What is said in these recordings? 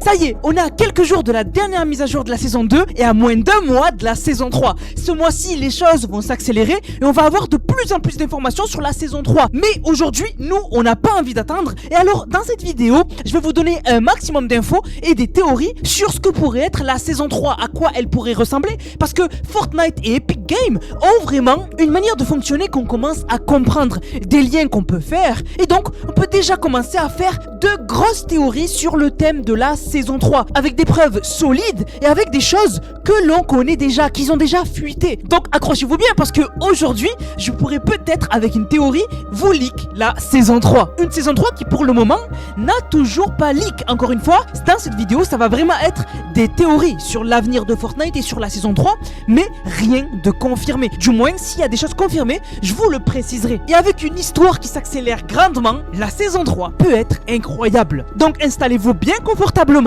Ça y est, on est à quelques jours de la dernière mise à jour de la saison 2 et à moins d'un mois de la saison 3. Ce mois-ci, les choses vont s'accélérer et on va avoir de plus en plus d'informations sur la saison 3. Mais aujourd'hui, nous, on n'a pas envie d'attendre. Et alors, dans cette vidéo, je vais vous donner un maximum d'infos et des théories sur ce que pourrait être la saison 3, à quoi elle pourrait ressembler. Parce que Fortnite et Epic Games ont vraiment une manière de fonctionner qu'on commence à comprendre, des liens qu'on peut faire. Et donc, on peut déjà commencer à faire de grosses théories sur le thème de la saison 3, avec des preuves solides et avec des choses que l'on connaît déjà, qu'ils ont déjà fuité. Donc accrochez-vous bien parce que aujourd'hui, je pourrais peut-être avec une théorie vous leak la saison 3. Une saison 3 qui pour le moment n'a toujours pas leak. Encore une fois, dans cette vidéo, ça va vraiment être des théories sur l'avenir de Fortnite et sur la saison 3, mais rien de confirmé. Du moins, s'il y a des choses confirmées, je vous le préciserai. Et avec une histoire qui s'accélère grandement, la saison 3 peut être incroyable. Donc installez-vous bien confortablement.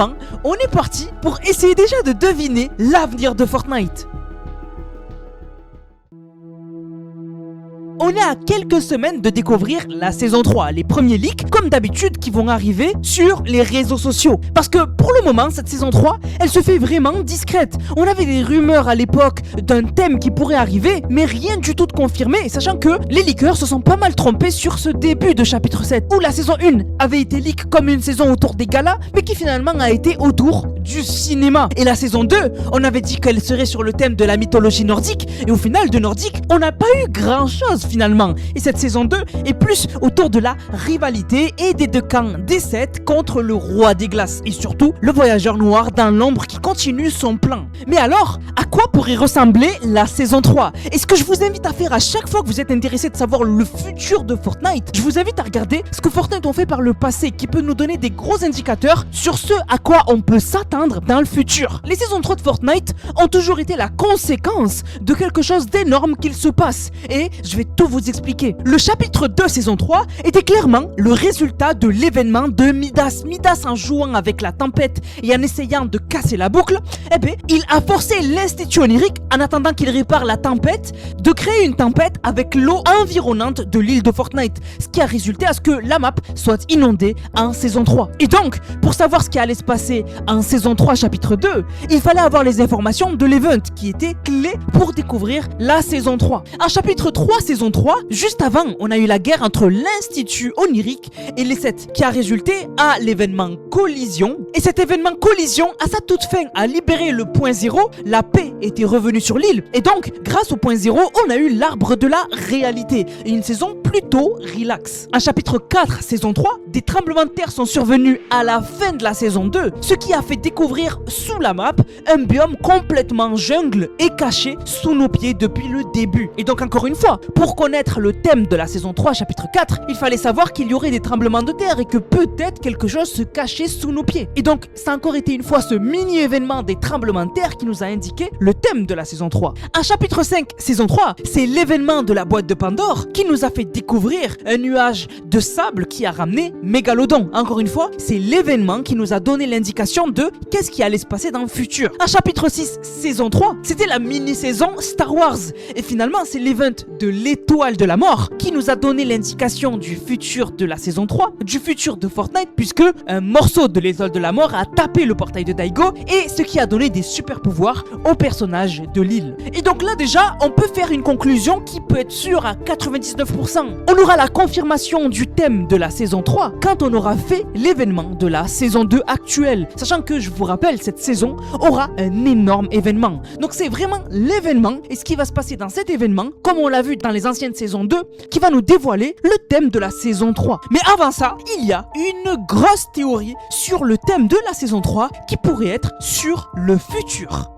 On est parti pour essayer déjà de deviner l'avenir de Fortnite. On est à quelques semaines de découvrir la saison 3, les premiers leaks, comme d'habitude, qui vont arriver sur les réseaux sociaux. Parce que pour le moment, cette saison 3, elle se fait vraiment discrète. On avait des rumeurs à l'époque d'un thème qui pourrait arriver, mais rien du tout de confirmé, sachant que les leakers se sont pas mal trompés sur ce début de chapitre 7, où la saison 1 avait été leak comme une saison autour des galas, mais qui finalement a été autour du cinéma. Et la saison 2, on avait dit qu'elle serait sur le thème de la mythologie nordique, et au final de nordique, on n'a pas eu grand chose finalement. Et cette saison 2 est plus autour de la rivalité et des deux camps des 7 contre le roi des glaces, et surtout le voyageur noir dans l'ombre qui continue son plan. Mais alors, à quoi pourrait ressembler la saison 3? Et ce que je vous invite à faire à chaque fois que vous êtes intéressé de savoir le futur de Fortnite, je vous invite à regarder ce que Fortnite ont fait par le passé, qui peut nous donner des gros indicateurs sur ce à quoi on peut s'attendre dans le futur. Les saisons 3 de Fortnite ont toujours été la conséquence de quelque chose d'énorme qu'il se passe, et je vais tout vous expliquer. Le chapitre 2 saison 3 était clairement le résultat de l'événement de Midas. Midas, en jouant avec la tempête et en essayant de casser la boucle, eh bien, il a forcé l'Institut onirique, en attendant qu'il répare la tempête, de créer une tempête avec l'eau environnante de l'île de Fortnite, ce qui a résulté à ce que la map soit inondée en saison 3. Et donc, pour savoir ce qui allait se passer en saison 3 chapitre 2, il fallait avoir les informations de l'event qui étaient clés pour découvrir la saison 3. En chapitre 3 saison 3, juste avant, on a eu la guerre entre l'Institut onirique et les 7, qui a résulté à l'événement Collision. Et cet événement Collision, à sa toute fin, a libéré le point 0, la paix était revenue sur l'île, et donc, grâce au point 0, on a eu l'arbre de la réalité, et une saison plutôt relax. En chapitre 4, saison 3, des tremblements de terre sont survenus à la fin de la saison 2, ce qui a fait découvrir sous la map un biome complètement jungle et caché sous nos pieds depuis le début. Et donc, encore une fois, pour connaître le thème de la saison 3 chapitre 4, il fallait savoir qu'il y aurait des tremblements de terre et que peut-être quelque chose se cachait sous nos pieds. Et donc ça a encore été une fois ce mini événement des tremblements de terre qui nous a indiqué le thème de la saison 3. En chapitre 5 saison 3, c'est l'événement de la boîte de Pandore qui nous a fait découvrir un nuage de sable qui a ramené Mégalodon. Encore une fois, c'est l'événement qui nous a donné l'indication de qu'est-ce qui allait se passer dans le futur. En chapitre 6 saison 3, c'était la mini-saison Star Wars. Et finalement, c'est l'event de l'étoile de la mort qui nous a donné l'indication du futur de la saison 3, du futur de Fortnite, puisque un morceau de l'étoile de la mort a tapé le portail de Daigo, et ce qui a donné des super pouvoirs aux personnages de l'île. Et donc là déjà, on peut faire une conclusion qui peut être sûre à 99%. On aura la confirmation du thème de la saison 3 quand on aura fait l'événement de la saison 2 actuelle. Sachant que, je vous rappelle, cette saison aura un énorme événement. Donc c'est vraiment l'événement et ce qui va se passer dans cet événement, comme on l'a vu dans les anciennes saisons 2, qui va nous dévoiler le thème de la saison 3. Mais avant ça, il y a une grosse théorie sur le thème de la saison 3 qui pourrait être sur le futur.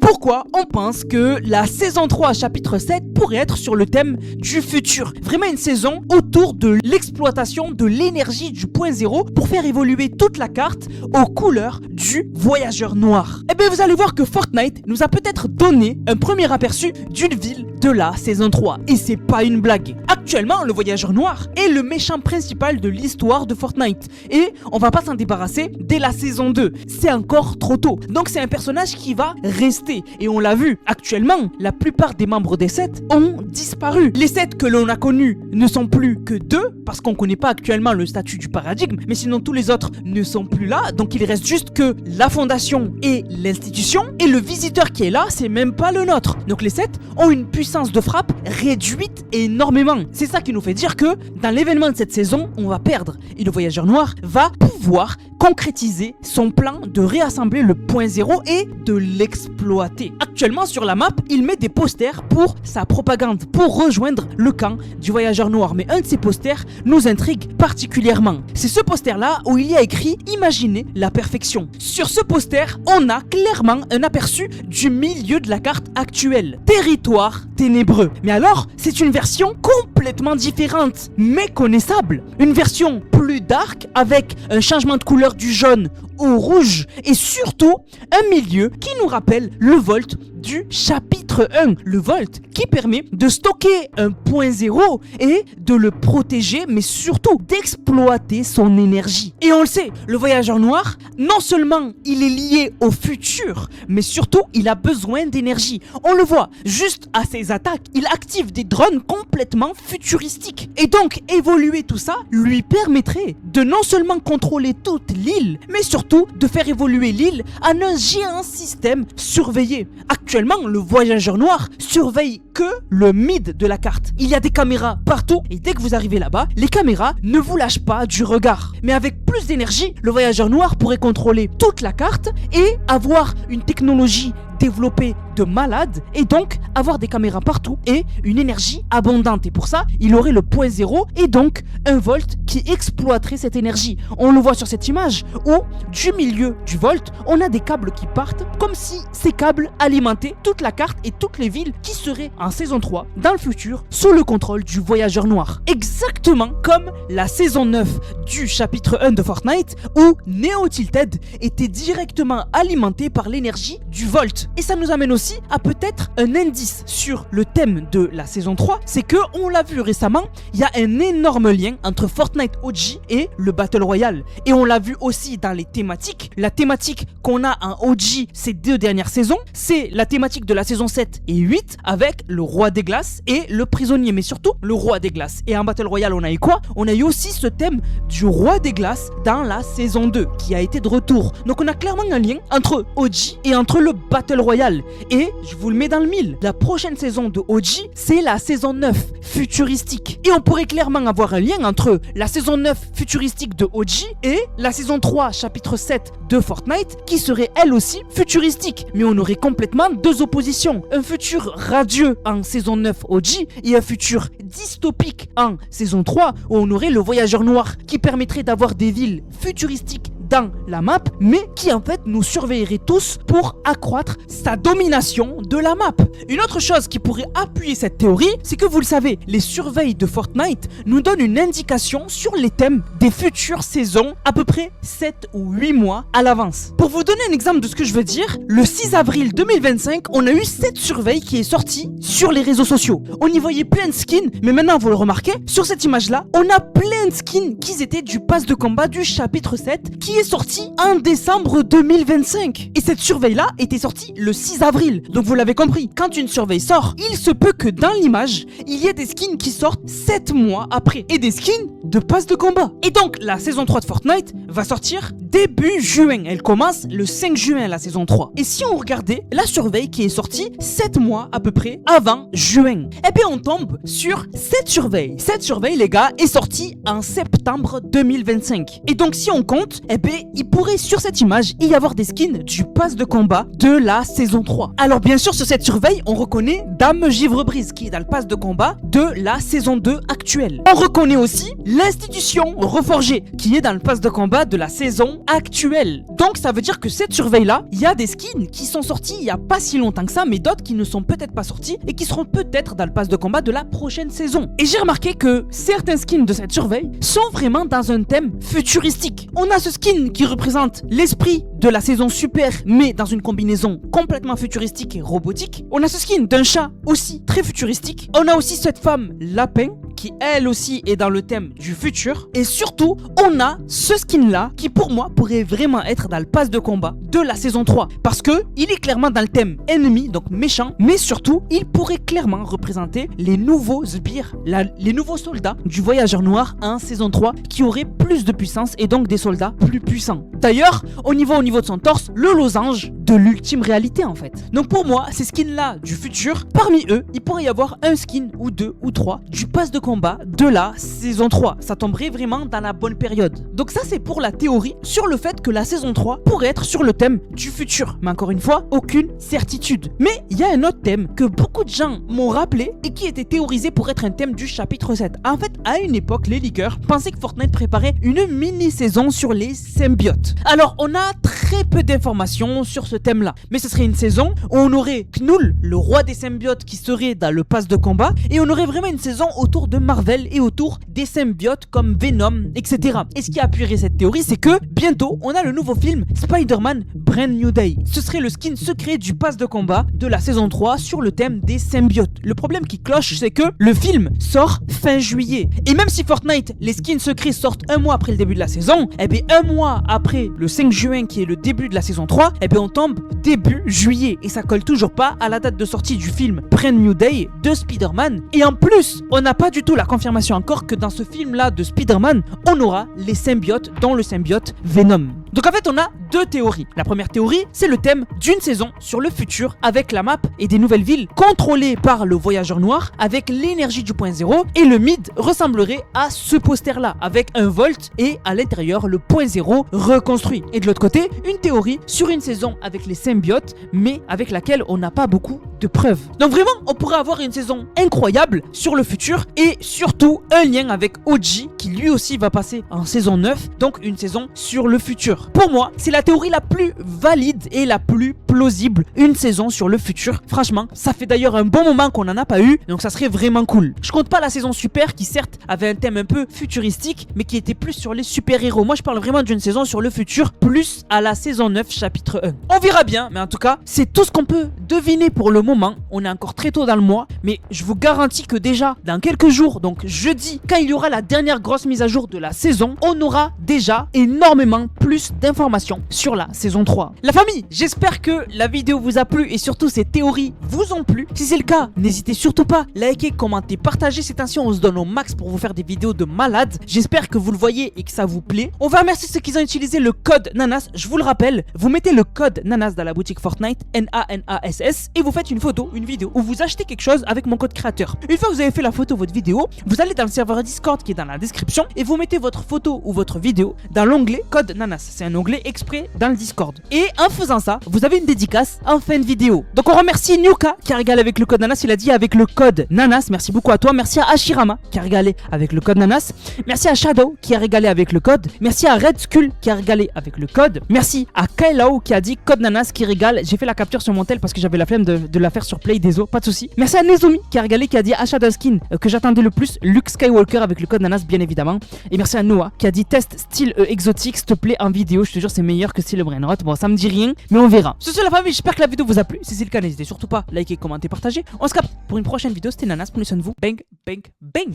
Pourquoi on pense que la saison 3 chapitre 7 pourrait être sur le thème du futur? Vraiment une saison autour de l'exploitation de l'énergie du point 0 pour faire évoluer toute la carte aux couleurs du voyageur noir. Et bien vous allez voir que Fortnite nous a peut-être donné un premier aperçu d'une ville de la saison 3. Et c'est pas une blague. Actuellement, le voyageur noir est le méchant principal de l'histoire de Fortnite. Et on va pas s'en débarrasser dès la saison 2. C'est encore trop tôt. Donc c'est un personnage qui va rester. passé. Et on l'a vu, actuellement, la plupart des membres des 7 ont disparu. Les 7 que l'on a connus ne sont plus que 2, parce qu'on connaît pas actuellement le statut du paradigme, mais sinon tous les autres ne sont plus là, donc il reste juste que la fondation et l'institution, et le visiteur qui est là, c'est même pas le nôtre. Donc les 7 ont une puissance de frappe réduite énormément. C'est ça qui nous fait dire que dans l'événement de cette saison, on va perdre. Et le voyageur noir va pouvoir concrétiser son plan de réassembler le point zéro et de l'exploiter. Actuellement sur la map, il met des posters pour sa propagande, pour rejoindre le camp du voyageur noir. Mais un de ces posters nous intrigue particulièrement. C'est ce poster-là où il y a écrit « Imaginez la perfection ». Sur ce poster, on a clairement un aperçu du milieu de la carte actuelle. Territoire ténébreux. Mais alors, c'est une version complètement différente, méconnaissable. Une version plus dark avec un changement de couleur du jaune au rouge et surtout un milieu qui nous rappelle le Vault du chapitre 1. Le Vault qui permet de stocker un point zéro et de le protéger, mais surtout d'exploiter son énergie. Et on le sait, le voyageur noir, non seulement il est lié au futur, mais surtout il a besoin d'énergie. On le voit, juste à ses attaques, il active des drones complètement futuristiques. Et donc évoluer tout ça lui permettrait de non seulement contrôler toute l'île, mais surtout de faire évoluer l'île en un géant système surveillé. Actuellement, le voyageur noir surveille que le mid de la carte. Il y a des caméras partout et dès que vous arrivez là-bas, les caméras ne vous lâchent pas du regard. Mais avec plus d'énergie, le voyageur noir pourrait contrôler toute la carte et avoir une technologie développée de malade et donc avoir des caméras partout et une énergie abondante. Et pour ça, il aurait le point zéro et donc un Volt qui exploiterait cette énergie. On le voit sur cette image où du milieu du Volt, on a des câbles qui partent comme si ces câbles alimentaient toute la carte et toutes les villes qui seraient en saison 3 dans le futur sous le contrôle du voyageur noir. Exactement comme la saison 9 du chapitre 1 de Fortnite où Neo Tilted était directement alimenté par l'énergie du Volt. Et ça nous amène aussi à peut-être un indice sur le thème de la saison 3, c'est que, on l'a vu récemment, il y a un énorme lien entre Fortnite OG et le Battle Royale. Et on l'a vu aussi dans les thématiques. La thématique qu'on a en OG ces 2 dernières saisons, c'est la thématique de la saison 7 et 8 avec le roi des glaces et le prisonnier, mais surtout le roi des glaces. Et en Battle Royale, on a eu quoi? On a eu aussi ce thème du roi des glaces dans la saison 2 qui a été de retour. Donc on a clairement un lien entre OG et entre le Battle Royale. Et je vous le mets dans le mille, la prochaine saison de OG, c'est la saison 9 futuristique. Et on pourrait clairement avoir un lien entre la saison 9 futuristique de OG et la saison 3 chapitre 7 de Fortnite qui serait elle aussi futuristique. Mais on aurait complètement 2 oppositions. Un futur radieux en saison 9 OG et un futur dystopique en saison 3 où on aurait le voyageur noir qui permettrait d'avoir des villes futuristiques dans la map, mais qui en fait nous surveillerait tous pour accroître sa domination de la map. Une autre chose qui pourrait appuyer cette théorie, c'est que vous le savez, les surveilles de Fortnite nous donnent une indication sur les thèmes des futures saisons à peu près 7 ou 8 mois à l'avance. Pour vous donner un exemple de ce que je veux dire, le 6 avril 2025, on a eu cette surveille qui est sortie sur les réseaux sociaux. On y voyait plein de skins, mais maintenant vous le remarquez, sur cette image-là, on a plein de skins qui étaient du pass de combat du chapitre 7 qui est sorti en décembre 2025. Et cette surveille-là était sortie le 6 avril. Donc vous l'avez compris, quand une surveille sort, il se peut que dans l'image, il y ait des skins qui sortent 7 mois après. Et des skins de pass de combat. Et donc la saison 3 de Fortnite va sortir début juin. Elle commence le 5 juin la saison 3. Et si on regardait la surveille qui est sortie 7 mois à peu près avant juin, eh bien on tombe sur cette surveille. Cette surveille les gars est sortie en septembre 2025. Et donc si on compte, eh bien il pourrait sur cette image y avoir des skins du pass de combat de la saison 3. Alors bien sûr sur cette surveille on reconnaît Dame Givrebrise qui est dans le pass de combat de la saison 2 actuelle. On reconnaît aussi l'institution reforgée qui est dans le pass de combat de la saison actuelle. Donc ça veut dire que cette surveille là, il y a des skins qui sont sortis il y a pas si longtemps que ça, mais d'autres qui ne sont peut-être pas sortis et qui seront peut-être dans le pass de combat de la prochaine saison. Et j'ai remarqué que certains skins de cette surveille sont vraiment dans un thème futuristique. On a ce skin qui représente l'esprit de la saison super mais dans une combinaison complètement futuristique et robotique. On a ce skin d'un chat aussi très futuristique. On a aussi cette femme lapin qui elle aussi est dans le thème du futur. Et surtout, on a ce skin là qui pour moi pourrait vraiment être dans le pass de combat de la saison 3. Parce que il est clairement dans le thème ennemi, donc méchant, mais surtout, il pourrait clairement représenter les nouveaux sbires, les nouveaux soldats du voyageur noir en saison 3 qui auraient plus de puissance et donc des soldats plus puissants. D'ailleurs, au niveau de son torse, le losange de l'ultime réalité en fait. Donc pour moi, ces skins là du futur, parmi eux, il pourrait y avoir un skin ou deux ou trois du pass de combat de la saison 3. Ça tomberait vraiment dans la bonne période. Donc ça c'est pour la théorie sur le fait que la saison 3 pourrait être sur le thème du futur. Mais encore une fois, aucune certitude. Mais il y a un autre thème que beaucoup de gens m'ont rappelé et qui était théorisé pour être un thème du chapitre 7. En fait, à une époque, les leakers pensaient que Fortnite préparait une mini-saison sur les symbiotes. Alors, on a très peu d'informations sur ce thème-là. Mais ce serait une saison où on aurait Knull, le roi des symbiotes, qui serait dans le pass de combat. Et on aurait vraiment une saison autour de Marvel et autour des symbiotes comme Venom, etc. Et ce qui appuierait cette théorie, c'est que bientôt, on a le nouveau film Spider-Man Brand New Day. Ce serait le skin secret du pass de combat de la saison 3 sur le thème des symbiotes. Le problème qui cloche, c'est que le film sort fin juillet. Et même si Fortnite, les skins secrets sortent un mois après le début de la saison, et bien un mois après le 5 juin qui est le début de la saison 3, et bien on tombe début juillet. Et ça colle toujours pas à la date de sortie du film Brand New Day de Spider-Man. Et en plus, on n'a pas du tout la confirmation encore que dans ce film-là de Spider-Man, on aura les symbiotes, dont le symbiote Venom. Donc en fait, on a deux théories. La première théorie, c'est le thème d'une saison sur le futur avec la map et des nouvelles villes contrôlées par le voyageur noir avec l'énergie du point zéro, et le mid ressemblerait à ce poster-là avec un Volt et à l'intérieur le point zéro reconstruit. Et de l'autre côté, une théorie sur une saison avec les symbiotes mais avec laquelle on n'a pas beaucoup de preuves. Donc vraiment, on pourrait avoir une saison incroyable sur le futur et surtout un lien avec OG qui lui aussi va passer en saison 9, donc une saison sur le futur. Pour moi, c'est la théorie la plus valide et la plus plausible, une saison sur le futur. Franchement, ça fait d'ailleurs un bon moment qu'on n'en a pas eu, donc ça serait vraiment cool. Je compte pas la saison super qui certes avait un thème un peu futuristique, mais qui était plus sur les super-héros. Moi je parle vraiment d'une saison sur le futur, plus à la saison 9 chapitre 1. On verra bien, mais en tout cas, c'est tout ce qu'on peut deviner pour le moment. On est encore très tôt dans le mois, mais je vous garantis que déjà, dans quelques jours, donc jeudi, quand il y aura la dernière grosse mise à jour de la saison, on aura déjà énormément plus d'informations sur la saison 3. La famille, j'espère que la vidéo vous a plu et surtout ces théories vous ont plu. Si c'est le cas, n'hésitez surtout pas, likez, commentez, partagez. Ces temps-ci, on se donne au max pour vous faire des vidéos de malades. J'espère que vous le voyez et que ça vous plaît. On va remercier ceux qui ont utilisé le code NANAS. Je vous le rappelle, vous mettez le code NANAS dans la boutique Fortnite, NANASS, et vous faites une photo, une vidéo, où vous achetez quelque chose avec mon code créateur. Une fois que vous avez fait la photo, votre vidéo, vous allez dans le serveur Discord qui est dans la description et vous mettez votre photo ou votre vidéo dans l'onglet code NANAS. C'est un onglet exprès dans le Discord. Et en faisant ça, vous avez une dédicace en fin de vidéo. Donc on remercie Nuka qui a régalé avec le code NANAS. Il a dit avec le code NANAS. Merci beaucoup à toi. Merci à Ashirama qui a régalé avec le code NANAS. Merci à Shadow qui a régalé avec le code. Merci à Red Skull qui a régalé avec le code. Merci à Kailao qui a dit code NANAS qui régale. J'ai fait la capture sur mon tel parce que j'avais la flemme de la faire sur Play, désolé, pas de soucis. Merci à Nezumi qui a régalé, qui a dit achat d'un skin que j'attendais le plus, Luke Skywalker avec le code NANAS bien évidemment. Et merci à Noah qui a dit test style exotique s'il te plaît en vidéo, je te jure c'est meilleur que style Brainrot. Bon ça me dit rien mais on verra. Sur ce la famille, j'espère que la vidéo vous a plu. Si c'est le cas, n'hésitez surtout pas à liker, commenter, partager. On se capte pour une prochaine vidéo. C'était NANAS, prenez soin de vous. Bang bang bang.